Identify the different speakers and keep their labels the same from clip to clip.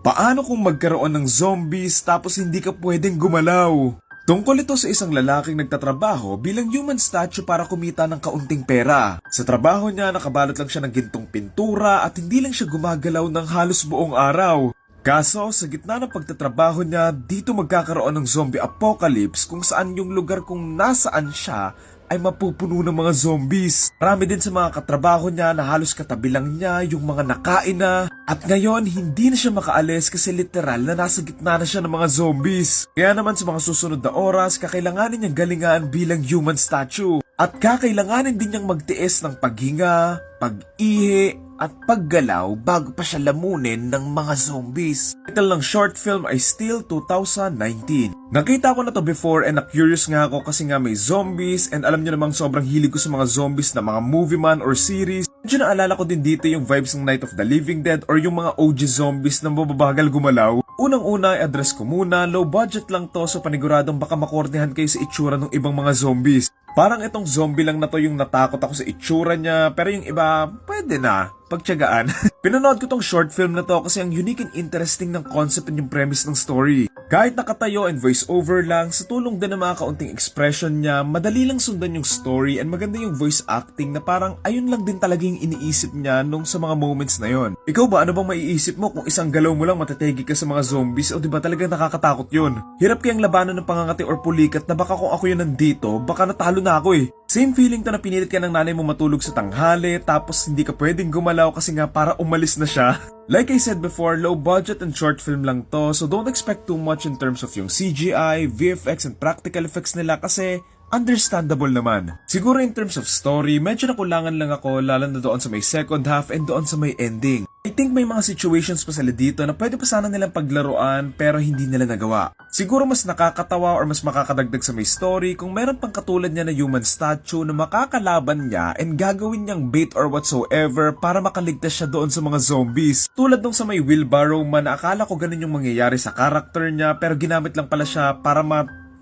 Speaker 1: Paano kung magkaroon ng zombies tapos hindi ka pwedeng gumalaw? Tungkol ito sa isang lalaking nagtatrabaho bilang human statue para kumita ng kaunting pera. Sa trabaho niya, nakabalot lang siya ng gintong pintura at hindi lang siya gumagalaw ng halos buong araw. Kaso, sa gitna ng pagtatrabaho niya, dito magkakaroon ng zombie apocalypse kung saan yung lugar kung nasaan siya ay mapupuno ng mga zombies. Marami din sa mga katrabaho niya na halos katabi lang niya yung mga nakain na. At ngayon, hindi na siya makaalis kasi literal na nasa gitna na siya ng mga zombies. Kaya naman sa mga susunod na oras, kakailanganin niyang galingan bilang human statue. At kakailanganin din niyang magtiis ng paghinga, pag-ihi, at paggalaw bago pa siya lamunin ng mga zombies. Title ng short film ay Still 2019. Nakita ko na to before and na-curious nga ako kasi nga may zombies and alam niyo namang sobrang hilig ko sa mga zombies na mga movie man or series. Medyo naalala ko din dito yung vibes ng Night of the Living Dead or yung mga OG zombies na mababagal gumalaw. Unang-una, i-address ko muna, low budget lang to so paniguradong baka makornehan kayo sa itsura ng ibang mga zombies. Parang itong zombie lang na to yung natakot ako sa itsura niya, pero yung iba, pwede na, pagtiyagaan. Pinanood ko tong short film na to kasi ang unique and interesting ng concept and yung premise ng story. Kahit nakatayo and voice over lang, sa tulong din ng mga kaunting expression niya, madali lang sundan yung story and maganda yung voice acting na parang ayun lang din talaga yung iniisip niya nung sa mga moments na yon. Ikaw ba, ano bang maiisip mo kung isang galaw mo lang matategi ka sa mga zombies o diba talagang nakakatakot yun? Hirap kayang labanan ng pangangati or pulikat na baka kung ako yun nandito, baka natalo na ako eh. Same feeling to na pinilit ka ng nanay mo matulog sa tanghali tapos hindi ka pwedeng gumalaw kasi nga para umalis na siya. Like I said before, low budget and short film lang to so don't expect too much in terms of yung CGI, VFX and practical effects nila kasi understandable naman. Siguro in terms of story, medyo nakulangan lang ako lalo na doon sa may second half and doon sa may ending. I think may mga situations pa sila dito na pwede pa sana nilang paglaruan pero hindi nila nagawa. Siguro mas nakakatawa or mas makakadagdag sa may story kung meron pang katulad niya na human statue na makakalaban niya and gagawin niyang bait or whatsoever para makaligtas siya doon sa mga zombies. Tulad nung sa may wheelbarrow man, akala ko ganun yung mangyayari sa character niya pero ginamit lang pala siya para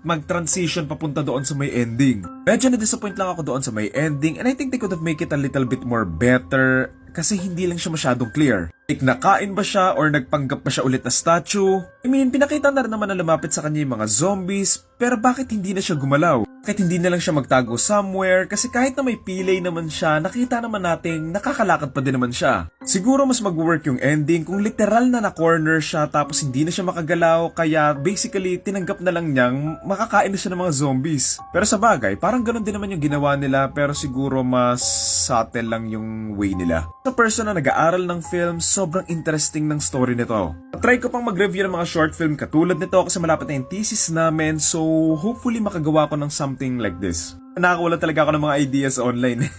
Speaker 1: mag-transition papunta doon sa may ending. Medyo na-disappoint lang ako doon sa may ending and I think they could have make it a little bit more better kasi hindi lang siya masyadong clear. Like nakain ba siya or nagpanggap ba siya ulit na statue? I mean, pinakita na rin naman na lumapit sa kanya yung mga zombies pero bakit hindi na siya gumalaw? Bakit hindi na lang siya magtago somewhere? Kasi kahit na may pilay naman siya, nakita naman nating nakakalakad pa din naman siya. Siguro mas mag-work yung ending kung literal na na-corner siya tapos hindi na siya makagalaw kaya basically tinanggap na lang niyang makakain na siya ng mga zombies. Pero sa bagay, parang ganun din naman yung ginawa nila pero siguro mas subtle lang yung way nila. Sa person na nag-aaral ng film, sobrang interesting ng story nito. Try ko pang mag-review ng mga short film katulad nito kasi malapit na yung thesis namin so hopefully makagawa ko ng something like this. Nakakawala talaga ako ng mga ideas online.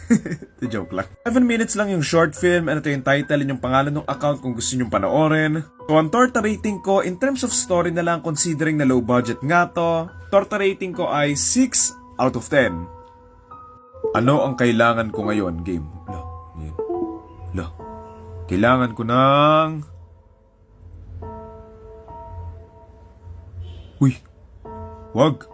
Speaker 1: The joke lang. 7 minutes lang yung short film and ito yung title and yung pangalan ng account kung gusto nyong panoorin. So ang torta rating ko in terms of story na lang considering na low budget nga to, torta rating ko ay 6 out of 10. Ano ang kailangan ko ngayon, game? Kailangan ko ng... Uy, wag.